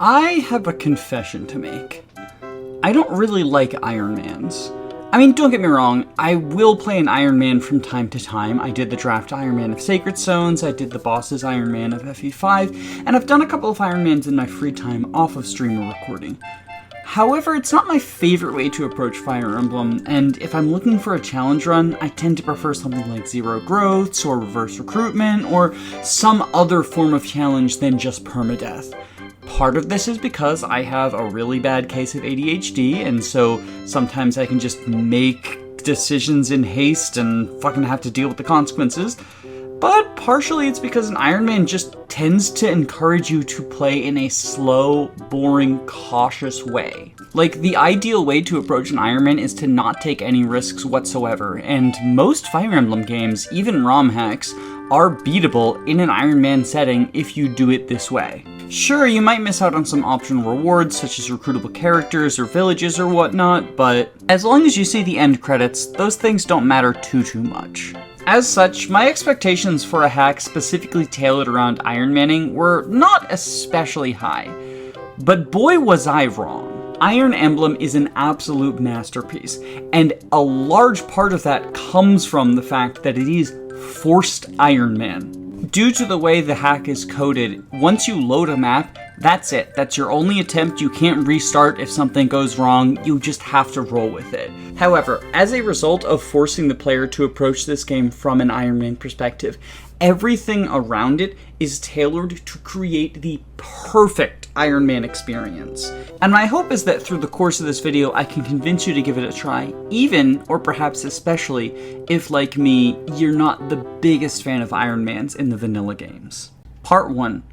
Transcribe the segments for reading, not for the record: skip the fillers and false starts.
I have a confession to make. I don't really like Iron Mans. I mean, don't get me wrong, I will play an Iron Man from time to time. I did the draft Iron Man of Sacred Stones, I did the bosses Iron Man of FE5, and I've done a couple of Iron Mans in my free time off of stream or recording. However, it's not my favorite way to approach Fire Emblem, and if I'm looking for a challenge run, I tend to prefer something like Zero Growths, or Reverse Recruitment, or some other form of challenge than just permadeath. Part of this is because I have a really bad case of ADHD, and so sometimes I can just make decisions in haste and fucking have to deal with the consequences. But partially it's because an Iron Man just tends to encourage you to play in a slow, boring, cautious way. Like, the ideal way to approach an Iron Man is to not take any risks whatsoever, and most Fire Emblem games, even Romhacks, are beatable in an Iron Man setting if you do it this way. Sure, you might miss out on some optional rewards, such as recruitable characters or villages or whatnot, but as long as you see the end credits, those things don't matter too much. As such, my expectations for a hack specifically tailored around Iron Manning were not especially high. But boy was I wrong. Iron Emblem is an absolute masterpiece, and a large part of that comes from the fact that it is forced Iron Man. Due to the way the hack is coded, once you load a map, that's it. That's your only attempt. You can't restart if something goes wrong. You just have to roll with it. However, as a result of forcing the player to approach this game from an Iron Man perspective, everything around it is tailored to create the perfect Iron Man experience. And my hope is that through the course of this video, I can convince you to give it a try, even, or perhaps especially, if like me, you're not the biggest fan of Iron Mans in the vanilla games. Part 1.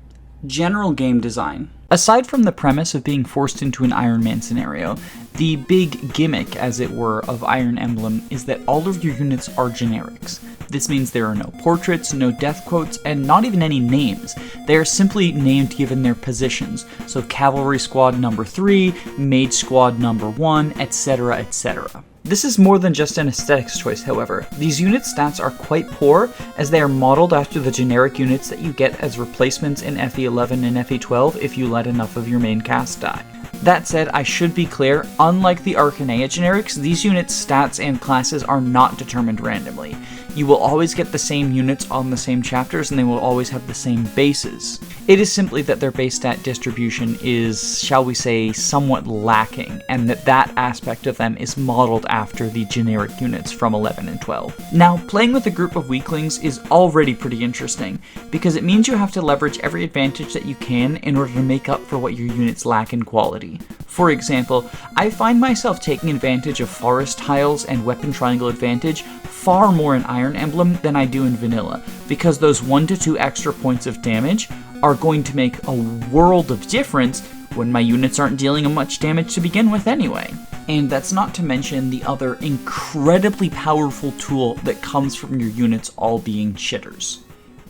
General game design. Aside from the premise of being forced into an Iron Man scenario, the big gimmick, as it were, of Iron Emblem is that all of your units are generics. This means there are no portraits, no death quotes, and not even any names. They are simply named given their positions, so Cavalry Squad number 3, Mage Squad number 1, etc, etc. This is more than just an aesthetics choice, however. These unit stats are quite poor, as they are modeled after the generic units that you get as replacements in FE11 and FE12 if you let enough of your main cast die. That said, I should be clear, unlike the Arcanea generics, these units' stats and classes are not determined randomly. You will always get the same units on the same chapters, and they will always have the same bases. It is simply that their base stat distribution is, shall we say, somewhat lacking, and that aspect of them is modeled after the generic units from 11 and 12. Now, playing with a group of weaklings is already pretty interesting, because it means you have to leverage every advantage that you can in order to make up for what your units lack in quality. For example, I find myself taking advantage of forest tiles and weapon triangle advantage far more in Iron Emblem than I do in vanilla, because those 1 to 2 extra points of damage are going to make a world of difference when my units aren't dealing much damage to begin with anyway. And that's not to mention the other incredibly powerful tool that comes from your units all being shitters: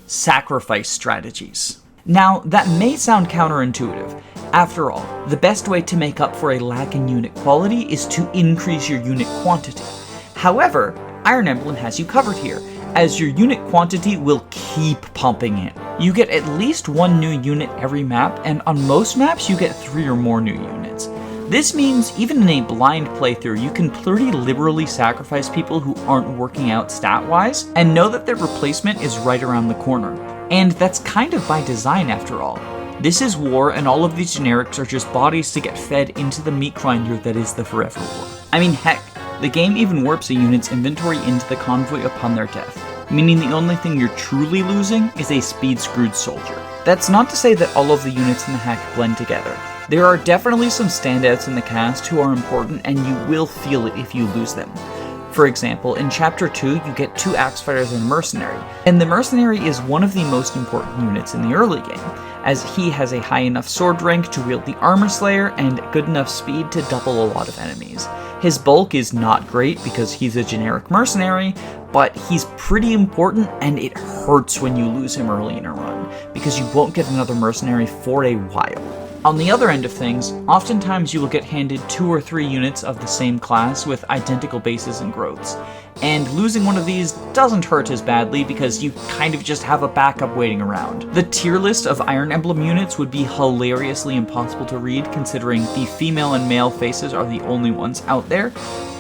sacrifice strategies. Now, that may sound counterintuitive. After all, the best way to make up for a lack in unit quality is to increase your unit quantity. However, Iron Emblem has you covered here, as your unit quantity will keep pumping in. You get at least 1 new unit every map, and on most maps you get 3 or more new units. This means even in a blind playthrough, you can pretty liberally sacrifice people who aren't working out stat-wise, and know that their replacement is right around the corner. And that's kind of by design after all. This is war, and all of these generics are just bodies to get fed into the meat grinder that is the Forever War. I mean, heck, the game even warps a unit's inventory into the convoy upon their death, meaning the only thing you're truly losing is a speed-screwed soldier. That's not to say that all of the units in the hack blend together. There are definitely some standouts in the cast who are important, and you will feel it if you lose them. For example, in Chapter 2, you get 2 Axe Fighters and a Mercenary, and the Mercenary is one of the most important units in the early game, as he has a high enough sword rank to wield the Armor Slayer and good enough speed to double a lot of enemies. His bulk is not great because he's a generic mercenary, but he's pretty important, and it hurts when you lose him early in a run, because you won't get another mercenary for a while. On the other end of things, oftentimes you will get handed 2 or 3 units of the same class with identical bases and growths, and losing one of these doesn't hurt as badly because you kind of just have a backup waiting around. The tier list of Iron Emblem units would be hilariously impossible to read considering the female and male faces are the only ones out there,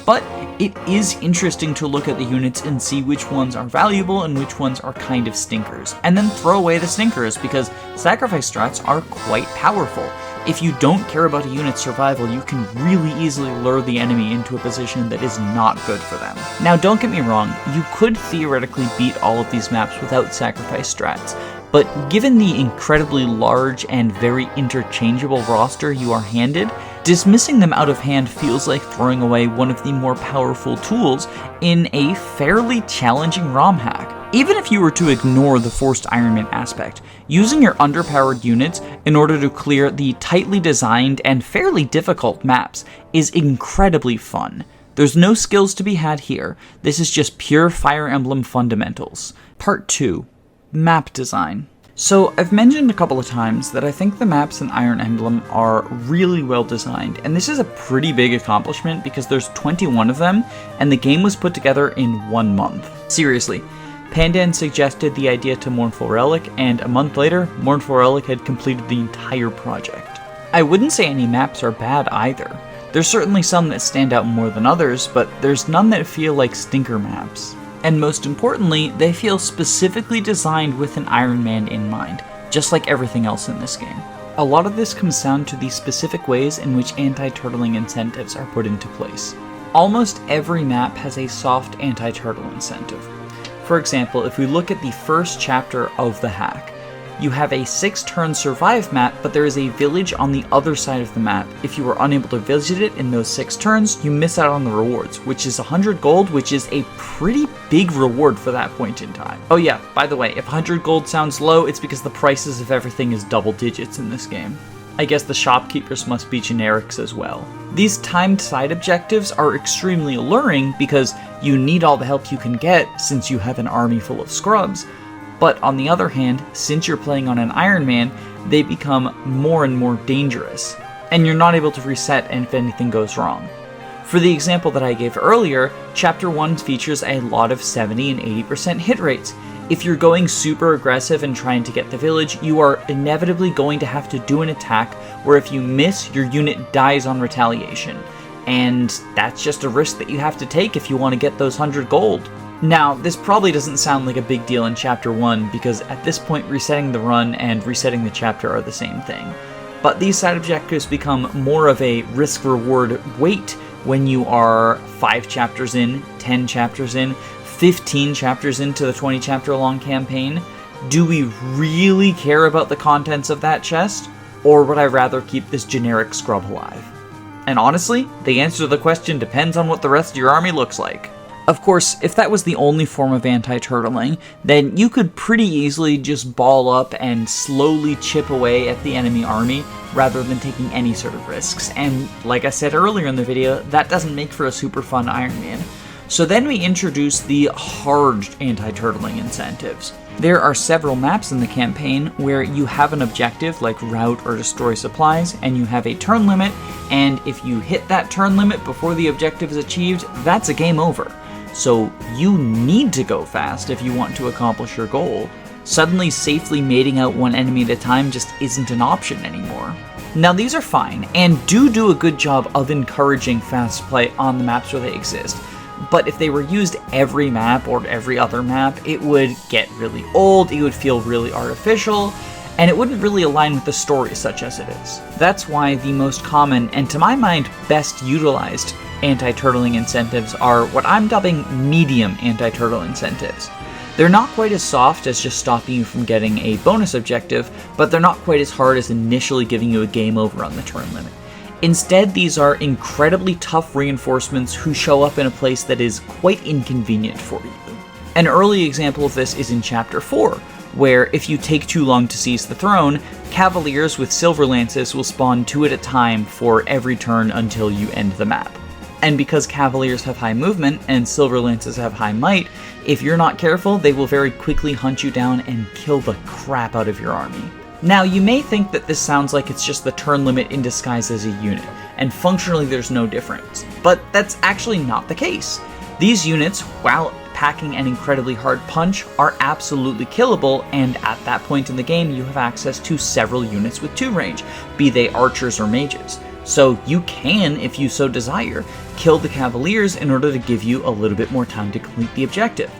but it is interesting to look at the units and see which ones are valuable and which ones are kind of stinkers, and then throw away the stinkers because sacrifice strats are quite powerful. If you don't care about a unit's survival, you can really easily lure the enemy into a position that is not good for them. Now don't get me wrong, you could theoretically beat all of these maps without sacrifice strats, but given the incredibly large and very interchangeable roster you are handed, dismissing them out of hand feels like throwing away one of the more powerful tools in a fairly challenging ROM hack. Even if you were to ignore the forced Iron Man aspect, using your underpowered units in order to clear the tightly designed and fairly difficult maps is incredibly fun. There's no skills to be had here, this is just pure Fire Emblem fundamentals. Part 2. Map design. So I've mentioned a couple of times that I think the maps in Iron Emblem are really well designed, and this is a pretty big accomplishment because there's 21 of them, and the game was put together in 1 month. Seriously, Pandan suggested the idea to MournfulRelic, and a month later, MournfulRelic had completed the entire project. I wouldn't say any maps are bad either. There's certainly some that stand out more than others, but there's none that feel like stinker maps. And most importantly, they feel specifically designed with an Iron Man in mind, just like everything else in this game. A lot of this comes down to the specific ways in which anti-turtling incentives are put into place. Almost every map has a soft anti-turtle incentive. For example, if we look at the first chapter of the hack, you have a 6-turn survive map, but there is a village on the other side of the map. If you are unable to visit it in those 6 turns, you miss out on the rewards, which is 100 gold, which is a pretty big reward for that point in time. Oh yeah, by the way, if 100 gold sounds low, it's because the prices of everything is double digits in this game. I guess the shopkeepers must be generics as well. These timed side objectives are extremely alluring because you need all the help you can get since you have an army full of scrubs, but on the other hand, since you're playing on an Iron Man, they become more and more dangerous, and you're not able to reset if anything goes wrong. For the example that I gave earlier, Chapter 1 features a lot of 70 and 80% hit rates. If you're going super aggressive and trying to get the village, you are inevitably going to have to do an attack where if you miss, your unit dies on retaliation. And that's just a risk that you have to take if you want to get those 100 gold. Now, this probably doesn't sound like a big deal in Chapter 1, because at this point resetting the run and resetting the chapter are the same thing. But these side objectives become more of a risk-reward weight when you are 5 chapters in, 10 chapters in, 15 chapters into the 20-chapter long campaign. Do we really care about the contents of that chest, or would I rather keep this generic scrub alive? And honestly, the answer to the question depends on what the rest of your army looks like. Of course, if that was the only form of anti-turtling, then you could pretty easily just ball up and slowly chip away at the enemy army rather than taking any sort of risks. And like I said earlier in the video, that doesn't make for a super fun Iron Man. So then we introduce the hard anti-turtling incentives. There are several maps in the campaign where you have an objective like rout or destroy supplies, and you have a turn limit, and if you hit that turn limit before the objective is achieved, that's a game over. So you need to go fast if you want to accomplish your goal. Suddenly safely mating out one enemy at a time just isn't an option anymore. Now these are fine, and do a good job of encouraging fast play on the maps where they exist. But if they were used every map or every other map, it would get really old, it would feel really artificial, and it wouldn't really align with the story such as it is. That's why the most common, and to my mind, best utilized anti-turtling incentives are what I'm dubbing medium anti-turtle incentives. They're not quite as soft as just stopping you from getting a bonus objective, but they're not quite as hard as initially giving you a game over on the turn limit. Instead, these are incredibly tough reinforcements who show up in a place that is quite inconvenient for you. An early example of this is in Chapter 4, where if you take too long to seize the throne, cavaliers with silver lances will spawn 2 at a time for every turn until you end the map. And because cavaliers have high movement and silver lances have high might, if you're not careful, they will very quickly hunt you down and kill the crap out of your army. Now, you may think that this sounds like it's just the turn limit in disguise as a unit, and functionally there's no difference, but that's actually not the case. These units, while packing an incredibly hard punch, are absolutely killable, and at that point in the game you have access to several units with 2 range, be they archers or mages. So you can, if you so desire, kill the cavaliers in order to give you a little bit more time to complete the objective.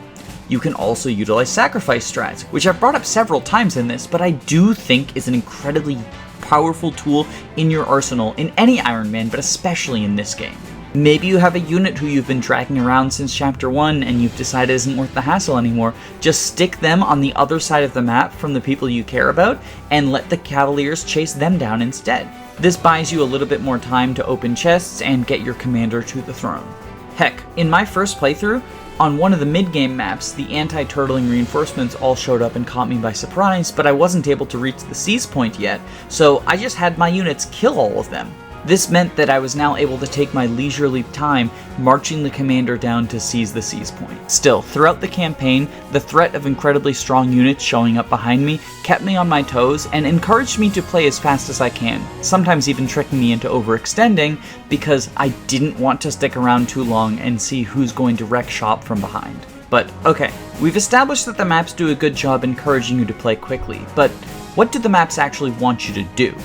You can also utilize sacrifice strats, which I've brought up several times in this, but I do think is an incredibly powerful tool in your arsenal in any Iron Man, but especially in this game. Maybe you have a unit who you've been dragging around since Chapter 1 and you've decided isn't worth the hassle anymore. Just stick them on the other side of the map from the people you care about and let the Cavaliers chase them down instead. This buys you a little bit more time to open chests and get your commander to the throne. Heck, in my first playthrough, on one of the mid-game maps, the anti-turtling reinforcements all showed up and caught me by surprise, but I wasn't able to reach the seize point yet, so I just had my units kill all of them. This meant that I was now able to take my leisurely time marching the commander down to seize the seize point. Still, throughout the campaign, the threat of incredibly strong units showing up behind me kept me on my toes and encouraged me to play as fast as I can, sometimes even tricking me into overextending because I didn't want to stick around too long and see who's going to wreck shop from behind. But okay, we've established that the maps do a good job encouraging you to play quickly, but what do the maps actually want you to do?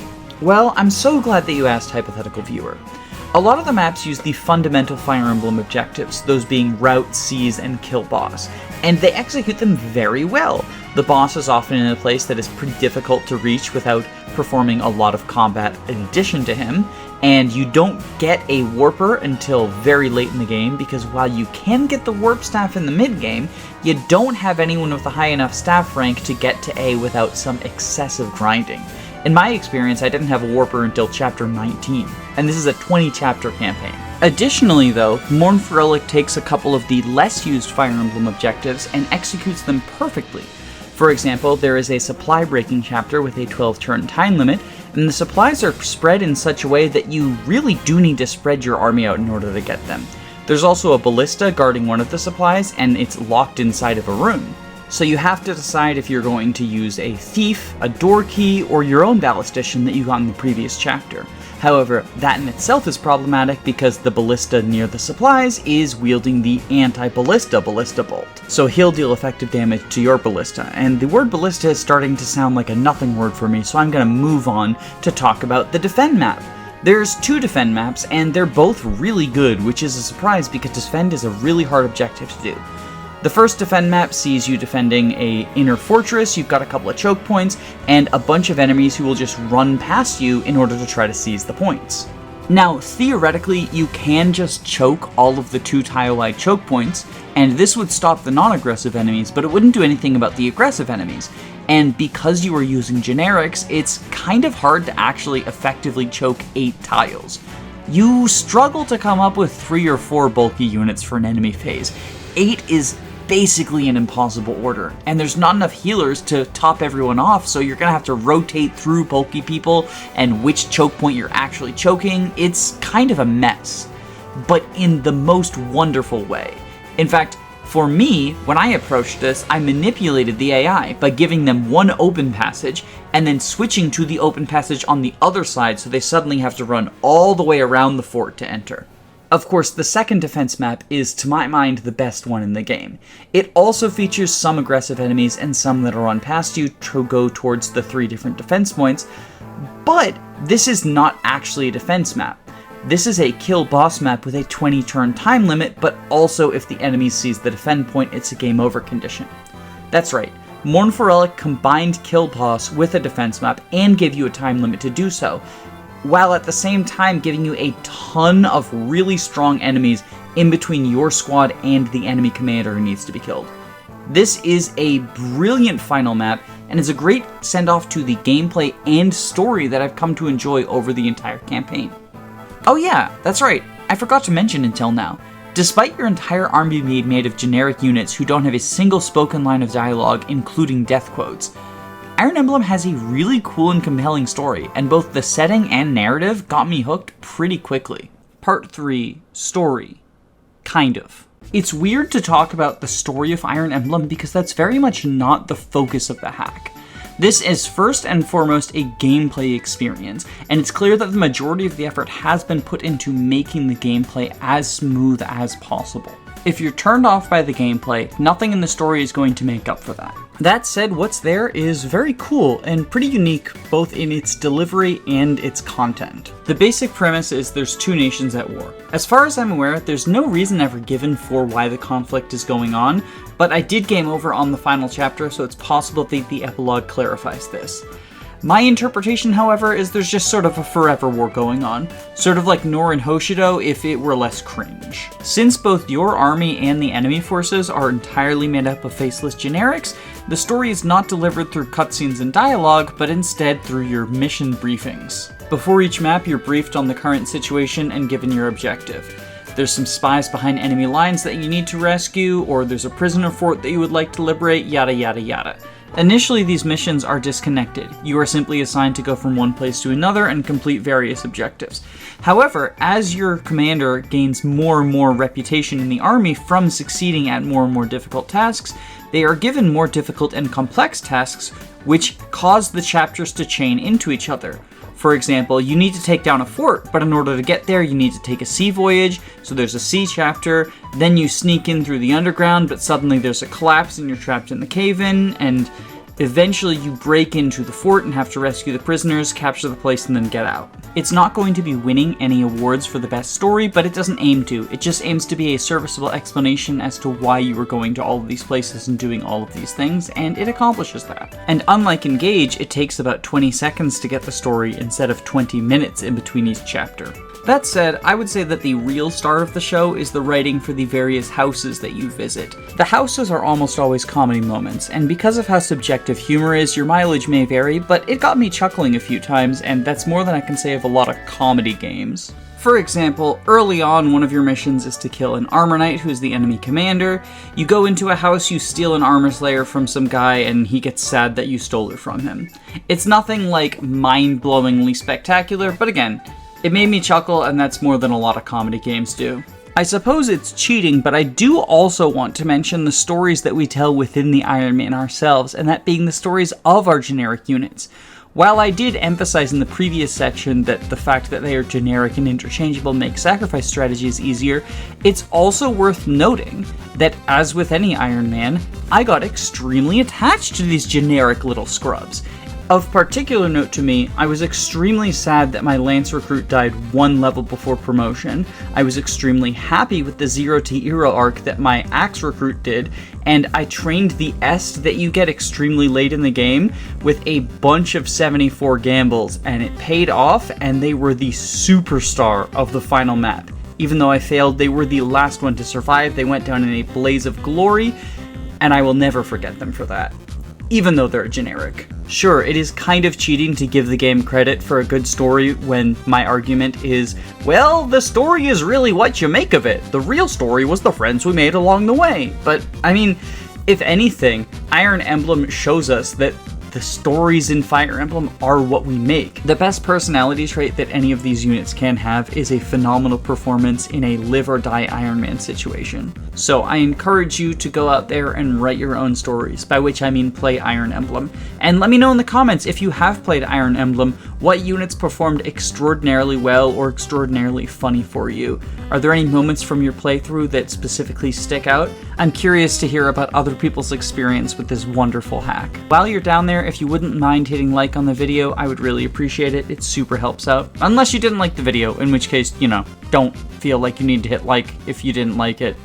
Well, I'm so glad that you asked, hypothetical viewer. A lot of the maps use the fundamental Fire Emblem objectives, those being route, seize, and kill boss, and they execute them very well. The boss is often in a place that is pretty difficult to reach without performing a lot of combat in addition to him, and you don't get a warper until very late in the game because while you can get the warp staff in the mid-game, you don't have anyone with a high enough staff rank to get to A without some excessive grinding. In my experience, I didn't have a warper until chapter 19, and this is a 20-chapter campaign. Additionally though, MournfulRelic takes a couple of the less used Fire Emblem objectives and executes them perfectly. For example, there is a supply breaking chapter with a 12-turn time limit, and the supplies are spread in such a way that you really do need to spread your army out in order to get them. There's also a ballista guarding one of the supplies, and it's locked inside of a room. So you have to decide if you're going to use a thief, a door key, or your own ballistician that you got in the previous chapter. However, that in itself is problematic because the ballista near the supplies is wielding the anti-ballista ballista bolt. So he'll deal effective damage to your ballista, and the word ballista is starting to sound like a nothing word for me, so I'm going to move on to talk about the defend map. There's 2 defend maps, and they're both really good, which is a surprise because defend is a really hard objective to do. The first defend map sees you defending a inner fortress, you've got a couple of choke points, and a bunch of enemies who will just run past you in order to try to seize the points. Now, theoretically, you can just choke all of the 2 tile-wide choke points, and this would stop the non-aggressive enemies, but it wouldn't do anything about the aggressive enemies. And because you are using generics, it's kind of hard to actually effectively choke 8 tiles. You struggle to come up with 3 or 4 bulky units for an enemy phase. 8 is basically an impossible order, and there's not enough healers to top everyone off, so you're gonna have to rotate through bulky people and which choke point you're actually choking. It's kind of a mess, but in the most wonderful way. In fact, for me, when I approached this, I manipulated the AI by giving them one open passage and then switching to the open passage on the other side so they suddenly have to run all the way around the fort to enter. Of course, the second defense map is, to my mind, the best one in the game. It also features some aggressive enemies and some that run past you to go towards the 3 different defense points, but this is not actually a defense map. This is a kill boss map with a 20-turn time limit, but also if the enemy sees the defend point, it's a game over condition. That's right, MournfulRelic combined kill boss with a defense map and gave you a time limit to do so, while at the same time giving you a ton of really strong enemies in between your squad and the enemy commander who needs to be killed. This is a brilliant final map, and is a great send-off to the gameplay and story that I've come to enjoy over the entire campaign. Oh yeah, that's right, I forgot to mention until now. Despite your entire army being made of generic units who don't have a single spoken line of dialogue, including death quotes, Iron Emblem has a really cool and compelling story, and both the setting and narrative got me hooked pretty quickly. Part 3, Story. Kind of. It's weird to talk about the story of Iron Emblem because that's very much not the focus of the hack. This is first and foremost a gameplay experience, and it's clear that the majority of the effort has been put into making the gameplay as smooth as possible. If you're turned off by the gameplay, nothing in the story is going to make up for that. That said, what's there is very cool and pretty unique, both in its delivery and its content. The basic premise is there's two nations at war. As far as I'm aware, there's no reason ever given for why the conflict is going on, but I did game over on the final chapter, so it's possible that the epilogue clarifies this. My interpretation, however, is there's just sort of a forever war going on, sort of like Nor and Hoshido if it were less cringe. Since both your army and the enemy forces are entirely made up of faceless generics, the story is not delivered through cutscenes and dialogue, but instead through your mission briefings. Before each map, you're briefed on the current situation and given your objective. There's some spies behind enemy lines that you need to rescue, or there's a prisoner fort that you would like to liberate, yada yada yada. Initially, these missions are disconnected. You are simply assigned to go from one place to another and complete various objectives. However, as your commander gains more and more reputation in the army from succeeding at more and more difficult tasks, they are given more difficult and complex tasks, which cause the chapters to chain into each other. For example, you need to take down a fort, but in order to get there, you need to take a sea voyage, so there's a sea chapter, then you sneak in through the underground, but suddenly there's a collapse and you're trapped in the cave-in, and eventually you break into the fort and have to rescue the prisoners, capture the place, and then get out. It's not going to be winning any awards for the best story, but it doesn't aim to. It just aims to be a serviceable explanation as to why you were going to all of these places and doing all of these things, and it accomplishes that. And unlike Engage, it takes about 20 seconds to get the story instead of 20 minutes in between each chapter. That said, I would say that the real star of the show is the writing for the various houses that you visit. The houses are almost always comedy moments, and because of how subjective humor is, your mileage may vary, but it got me chuckling a few times, and that's more than I can say of a lot of comedy games. For example, early on, one of your missions is to kill an armor knight who's the enemy commander. You go into a house, you steal an armor slayer from some guy, and he gets sad that you stole it from him. It's nothing like mind-blowingly spectacular, but again, it made me chuckle, and that's more than a lot of comedy games do. I suppose it's cheating, but I do also want to mention the stories that we tell within the Iron Man ourselves, and that being the stories of our generic units. While I did emphasize in the previous section that the fact that they are generic and interchangeable makes sacrifice strategies easier, it's also worth noting that, as with any Iron Man, I got extremely attached to these generic little scrubs. Of particular note to me, I was extremely sad that my Lance recruit died one level before promotion. I was extremely happy with the 0 to Hero arc that my Axe recruit did, and I trained the Est that you get extremely late in the game with a bunch of 74 gambles, and it paid off, and they were the superstar of the final map. Even though I failed, they were the last one to survive. They went down in a blaze of glory, and I will never forget them for that, even though they're generic. Sure, it is kind of cheating to give the game credit for a good story when my argument is, well, the story is really what you make of it. The real story was the friends we made along the way. But, I mean, if anything, Iron Emblem shows us that the stories in Fire Emblem are what we make. The best personality trait that any of these units can have is a phenomenal performance in a live or die Iron Man situation. So I encourage you to go out there and write your own stories, by which I mean play Iron Emblem. And let me know in the comments if you have played Iron Emblem, what units performed extraordinarily well or extraordinarily funny for you. Are there any moments from your playthrough that specifically stick out? I'm curious to hear about other people's experience with this wonderful hack. While you're down there, if you wouldn't mind hitting like on the video, I would really appreciate it. It super helps out. Unless you didn't like the video, in which case, don't feel like you need to hit like if you didn't like it.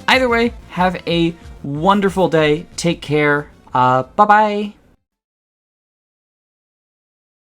Either way, have a wonderful day. Take care. Bye-bye.